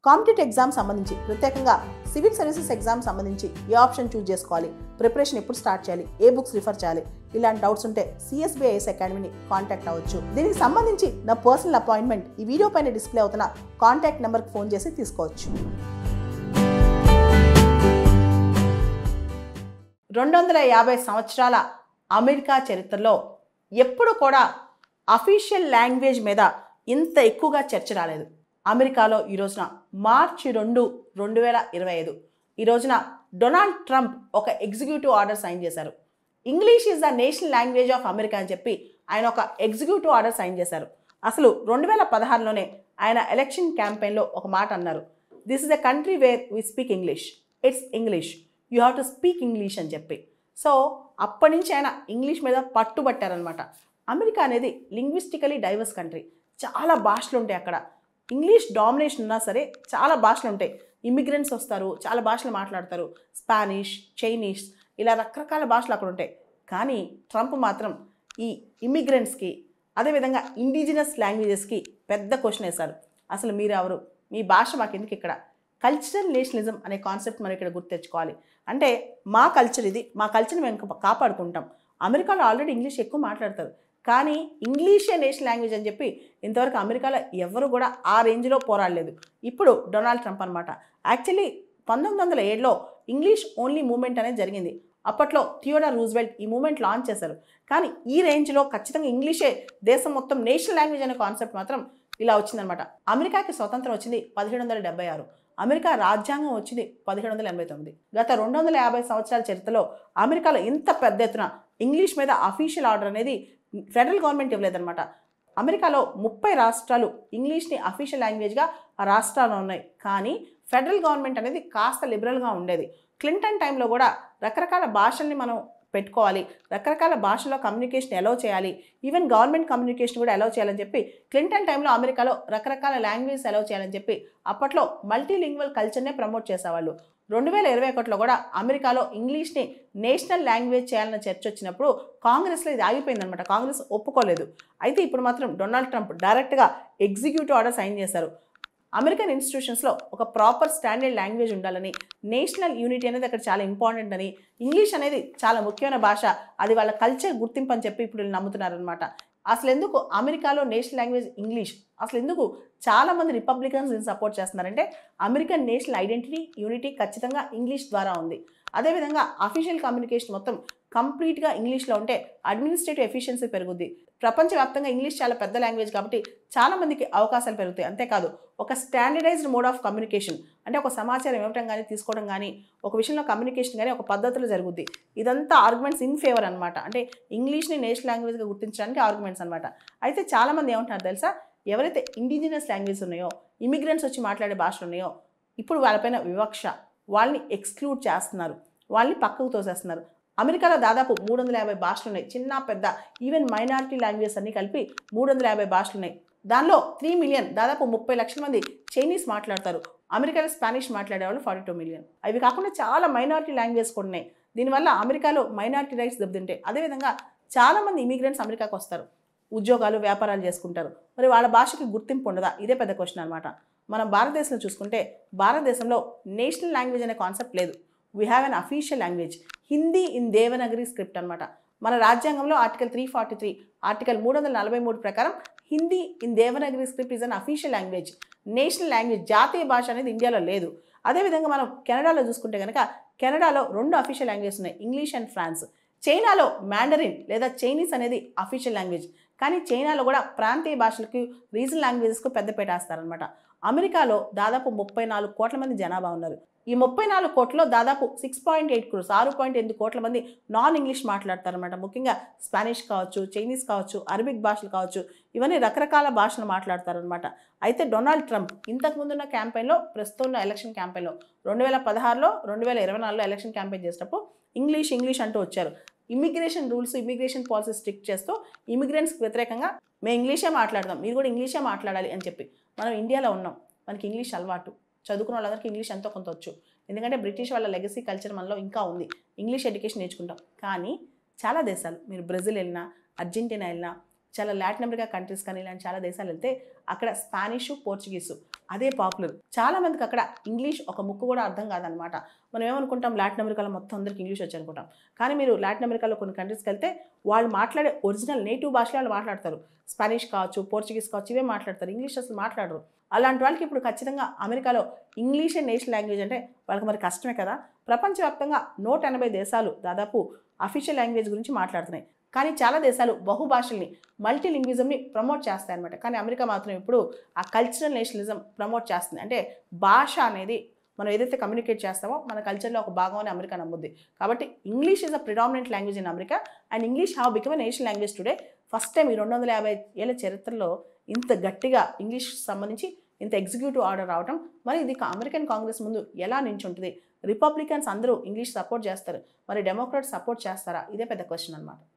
Competitive exam సంబంధించి ప్రత్యేకంగా civil services exam సంబంధించి ఏ ఆప్షన్ చూస్ చేసుకోవాలి, ప్రిపరేషన్ ఎప్పుడు స్టార్ట్ చేయాలి, ఏ బుక్స్ రిఫర్ చేయాలి, ఇలాంటి డౌట్స్ ఉంటే CSBIS అకాడమీని కాంటాక్ట్ అవ్వచ్చు. దీనికి సంబంధించి నా పర్సనల్ అపాయింట్మెంట్ ఈ వీడియో పైన డిస్ప్లే అవుతున్న కాంటాక్ట్ నెంబర్కి ఫోన్ చేసి తీసుకోవచ్చు. 250 సంవత్సరాల అమెరికా చరిత్రలో ఎప్పుడు కూడా అఫీషియల్ లాంగ్వేజ్ మీద ఇంత ఎక్కువగా చర్చ రాలేదు. అమెరికాలో ఈ రోజున మార్చి 2, 2025 ఈ రోజున డొనాల్డ్ ట్రంప్ ఒక ఎగ్జిక్యూటివ్ ఆర్డర్ సైన్ చేశారు. English is the national language of America అని చెప్పి ఆయన ఒక ఎగ్జిక్యూటివ్ ఆర్డర్ సైన్ చేశారు. అసలు 2016లోనే ఆయన ఎలక్షన్ క్యాంపెయిన్లో ఒక మాట అన్నారు, this is a country where we speak English, it's English, you have to speak English అని చెప్పి. సో అప్పటి నుంచి ఆయన ఇంగ్లీష్ మీద పట్టుబట్టారనమాట. అమెరికా అనేది లింగ్విస్టికలీ డైవర్స్ కంట్రీ, చాలా భాషలు ఉంటాయి అక్కడ. ఇంగ్లీష్ డామినేషన్ ఉన్నా సరే చాలా భాషలు ఉంటాయి. ఇమిగ్రెంట్స్ వస్తారు, చాలా భాషలు మాట్లాడతారు, స్పానిష్, చైనీస్, ఇలా రకరకాల భాషలు అక్కడ ఉంటాయి. కానీ ట్రంప్ మాత్రం ఈ ఇమిగ్రెంట్స్కి అదేవిధంగా ఇండిజినస్ లాంగ్వేజెస్కి పెద్ద క్వశ్చన్ వేశారు. అసలు మీరెవరు, మీ భాష మాకు ఎందుకు ఇక్కడ? కల్చరల్ నేషనలిజం అనే కాన్సెప్ట్ మనం ఇక్కడ గుర్తు తెచ్చుకోవాలి. అంటే మా కల్చర్ ఇది, మా కల్చర్ని మేము కాపాడుకుంటాం. అమెరికాలో ఆల్రెడీ ఇంగ్లీష్ ఎక్కువ మాట్లాడతారు, కానీ ఇంగ్లీషే నేషనల్ లాంగ్వేజ్ అని చెప్పి ఇంతవరకు అమెరికాలో ఎవరు కూడా ఆ రేంజ్లో పోరాడలేదు. ఇప్పుడు డొనాల్డ్ ట్రంప్ అనమాట. యాక్చువల్లీ 1907లో ఇంగ్లీష్ ఓన్లీ మూవ్మెంట్ అనేది జరిగింది. అప్పట్లో థియోడర్ రూజ్వెల్ట్ ఈ మూవ్మెంట్ లాంచ్ చేశారు. కానీ ఈ రేంజ్లో ఖచ్చితంగా ఇంగ్లీషే దేశం మొత్తం నేషనల్ లాంగ్వేజ్ అనే కాన్సెప్ట్ మాత్రం ఇలా వచ్చిందనమాట. అమెరికాకి స్వతంత్రం వచ్చింది 1776, అమెరికా రాజ్యాంగం వచ్చింది 1789. గత 250 సంవత్సరాల చరిత్రలో అమెరికాలో ఇంత పెద్ద ఎత్తున ఇంగ్లీష్ మీద అఫీషియల్ ఆర్డర్ అనేది ఫెడరల్ గవర్నమెంట్ ఇవ్వలేదన్నమాట. అమెరికాలో 30 రాష్ట్రాలు ఇంగ్లీష్ని అఫీషియల్ లాంగ్వేజ్గా ఆ రాష్ట్రాలు ఉన్నాయి. కానీ ఫెడరల్ గవర్నమెంట్ అనేది కాస్త లిబరల్గా ఉండేది. క్లింటన్ టైంలో కూడా రకరకాల భాషల్ని మనం పెట్టుకోవాలి, రకరకాల భాషల్లో కమ్యూనికేషన్ అలౌ చేయాలి, ఈవెన్ గవర్నమెంట్ కమ్యూనికేషన్ కూడా అలౌ చేయాలని చెప్పి క్లింటన్ టైంలో అమెరికాలో రకరకాల లాంగ్వేజ్ అలౌ చేయాలని చెప్పి అప్పట్లో మల్టీలింగ్వల్ కల్చర్నే ప్రమోట్ చేసేవాళ్ళు. 2021లో కూడా అమెరికాలో ఇంగ్లీష్ని నేషనల్ లాంగ్వేజ్ చేయాలన్న చర్చ వచ్చినప్పుడు కాంగ్రెస్లో ఇది ఆగిపోయిందనమాట. కాంగ్రెస్ ఒప్పుకోలేదు. అయితే ఇప్పుడు మాత్రం డొనాల్డ్ ట్రంప్ డైరెక్ట్గా ఎగ్జిక్యూటివ్ ఆర్డర్ సైన్ చేశారు. అమెరికన్ ఇన్స్టిట్యూషన్స్లో ఒక ప్రాపర్ స్టాండర్డ్ లాంగ్వేజ్ ఉండాలని, నేషనల్ యూనిటీ అనేది అక్కడ చాలా ఇంపార్టెంట్ అని, ఇంగ్లీష్ అనేది చాలా ముఖ్యమైన భాష, అది వాళ్ళ కల్చర్ గుర్తింపు అని చెప్పి ఇప్పుడు నమ్ముతున్నారనమాట. అసలు ఎందుకు అమెరికాలో నేషనల్ లాంగ్వేజ్ ఇంగ్లీష్? అసలు ఎందుకు చాలామంది రిపబ్లికన్స్ దీన్ని సపోర్ట్ చేస్తున్నారంటే అమెరికన్ నేషనల్ ఐడెంటిటీ, యూనిటీ ఖచ్చితంగా ఇంగ్లీష్ ద్వారా ఉంది. అదేవిధంగా అఫీషియల్ కమ్యూనికేషన్ మొత్తం కంప్లీట్గా ఇంగ్లీష్లో ఉంటే అడ్మినిస్ట్రేటివ్ ఎఫిషియన్సీ పెరుగుద్ది. ప్రపంచవ్యాప్తంగా ఇంగ్లీష్ చాలా పెద్ద లాంగ్వేజ్ కాబట్టి చాలామందికి అవకాశాలు పెరుగుతాయి. అంతేకాదు ఒక స్టాండర్డైజ్డ్ మోడ్ ఆఫ్ కమ్యూనికేషన్, అంటే ఒక సమాచారం ఇవ్వటం కానీ తీసుకోవడం కానీ, ఒక విషయంలో కమ్యూనికేషన్ కానీ ఒక పద్ధతిలో జరుగుద్ది. ఇదంతా ఆర్గ్యుమెంట్స్ ఇన్ ఫేవర్ అనమాట. అంటే ఇంగ్లీష్ని నేషనల్ లాంగ్వేజ్గా గుర్తించడానికి ఆర్గ్యుమెంట్స్ అనమాట. అయితే చాలామంది ఏమంటున్నారు తెలుసా, ఎవరైతే ఇండిజినస్ లాంగ్వేజ్ ఉన్నాయో, ఇమిగ్రెంట్స్ వచ్చి మాట్లాడే భాషలు ఉన్నాయో, ఇప్పుడు వాళ్ళపైన వివక్ష, వాళ్ళని ఎక్స్క్లూడ్ చేస్తున్నారు, వాళ్ళని పక్కకు తోసేస్తున్నారు. అమెరికాలో దాదాపు 350 భాషలు ఉన్నాయి, చిన్న పెద్ద ఈవెన్ మైనారిటీ లాంగ్వేజెస్ అన్ని కలిపి 350 భాషలు ఉన్నాయి. దానిలో 3 మిలియన్, దాదాపు 30 లక్షల మంది చైనీస్ మాట్లాడతారు. అమెరికాలో స్పానిష్ మాట్లాడేవాళ్ళు 42 మిలియన్. అవి కాకుండా చాలా మైనారిటీ లాంగ్వేజ్ కూడా ఉన్నాయి. దీనివల్ల అమెరికాలో మైనారిటీ రైట్స్ దెబ్బతింటాయి. అదేవిధంగా చాలామంది ఇమిగ్రెంట్స్ అమెరికాకు వస్తారు, ఉద్యోగాలు వ్యాపారాలు చేసుకుంటారు. మరి వాళ్ళ భాషకి గుర్తింపు ఉండదా? ఇదే పెద్ద క్వశ్చన్ అనమాట. మనం భారతదేశంలో చూసుకుంటే భారతదేశంలో నేషనల్ లాంగ్వేజ్ అనే కాన్సెప్ట్ లేదు. We have an official language, Hindi in Devanagari script అనమాట. మన రాజ్యాంగంలో ఆర్టికల్ 343, ఆర్టికల్ 343 ప్రకారం Hindi in Devanagari script is an official language, national language, జాతీయ భాష అనేది ఇండియాలో లేదు. అదేవిధంగా మనం కెనడాలో చూసుకుంటే కనుక కెనడాలో 2 అఫీషియల్ లాంగ్వేజెస్ ఉన్నాయి, ఇంగ్లీష్ అండ్ ఫ్రాన్స్. చైనాలో మ్యాండరిన్ లేదా చైనీస్ అనేది అఫీషియల్ లాంగ్వేజ్. కానీ చైనాలో కూడా ప్రాంతీయ భాషలకు, రీజనల్ లాంగ్వేజెస్కు పెద్దపీట వేస్తారనమాట. అమెరికాలో దాదాపు 34 కోట్ల మంది జనాభా ఉన్నారు. ఈ 34 కోట్లలో దాదాపు 6.8 crores, 6.8 కోట్ల మంది నాన్ ఇంగ్లీష్ మాట్లాడతారనమాట. ముఖ్యంగా స్పానిష్ కావచ్చు, చైనీస్ కావచ్చు, అరబిక్ భాషలు కావచ్చు, ఇవన్నీ రకరకాల భాషలు మాట్లాడతారనమాట. అయితే డొనాల్డ్ ట్రంప్ ఇంతకుముందున్న క్యాంపెయిన్లో, ప్రస్తుతం ఉన్న ఎలక్షన్ క్యాంపెయిన్లో 2016లో, 2024లో ఎలక్షన్ క్యాంపెయిన్ చేసేటప్పుడు ఇంగ్లీష్ అంటూ వచ్చారు. Immigration rules, immigration policy strict చేస్తూ ఇమిగ్రెంట్స్కి వ్యతిరేకంగా మేము ఇంగ్లీషే మాట్లాడదాం, మీరు కూడా ఇంగ్లీషే మాట్లాడాలి అని చెప్పి. మనం ఇండియాలో ఉన్నాం, మనకి ఇంగ్లీష్ అలవాటు, చదువుకున్న వాళ్ళందరికీ ఇంగ్లీష్ ఎంతో కొంత వచ్చు. ఎందుకంటే బ్రిటిష్ వాళ్ళ లెగసీ కల్చర్ మనలో ఇంకా ఉంది, ఇంగ్లీష్ ఎడ్యుకేషన్ నేర్చుకుంటాం. కానీ చాలా దేశాలు, మీరు బ్రెజిల్ వెళ్ళినా, అర్జెంటీనా వెళ్ళినా, చాలా లాటిన్ అమెరికా కంట్రీస్ కానీ ఇలాంటి చాలా దేశాలు వెళ్తే అక్కడ స్పానిష్, పోర్చుగీసు అదే పాపులర్. చాలా మందికి అక్కడ ఇంగ్లీష్ ఒక ముక్కు కూడా అర్థం కాదనమాట. మనం ఏమనుకుంటాం, లాటిన్ అమెరికాలో మొత్తం అందరికి ఇంగ్లీష్ వచ్చు అనుకుంటాం. కానీ మీరు లాటిన్ అమెరికాలో కొన్ని కంట్రీస్కి వెళ్తే వాళ్ళు మాట్లాడే ఒరిజినల్ నేటివ్ భాషలో వాళ్ళు మాట్లాడతారు. స్పానిష్ కావచ్చు, పోర్చుగీస్ కావచ్చు, ఇవే మాట్లాడతారు. ఇంగ్లీష్ అసలు మాట్లాడరు. అలాంటి వాళ్ళకి ఇప్పుడు ఖచ్చితంగా అమెరికాలో ఇంగ్లీషే నేషనల్ లాంగ్వేజ్ అంటే వాళ్ళకి మరి కష్టమే కదా. ప్రపంచవ్యాప్తంగా 180 దేశాలు దాదాపు అఫీషియల్ లాంగ్వేజ్ గురించి మాట్లాడుతున్నాయి. కానీ చాలా దేశాలు బహుభాషల్ని, మల్టీలింగ్విజంని ప్రమోట్ చేస్తాయి అనమాట. కానీ అమెరికా మాత్రం ఇప్పుడు ఆ కల్చరల్ నేషనలిజం ప్రమోట్ చేస్తుంది. అంటే భాష అనేది మనం ఏదైతే కమ్యూనికేట్ చేస్తామో మన కల్చర్లో ఒక భాగం అని అమెరికా నమ్ముద్ది. కాబట్టి English is a predominant language in America and English have become a national language today. First time ఈ 250 ఏళ్ళ చరిత్రలో ఇంత గట్టిగా ఇంగ్లీష్ సంబంధించి ఇంత ఎగ్జిక్యూటివ్ ఆర్డర్ రావడం, మరి ఇది అమెరికన్ కాంగ్రెస్ ముందు ఎలా నించుంటుంది? రిపబ్లికన్స్ అందరూ ఇంగ్లీష్ సపోర్ట్ చేస్తారు, మరి డెమోక్రాట్స్ సపోర్ట్ చేస్తారా? ఇదే పెద్ద క్వశ్చన్ అనమాట.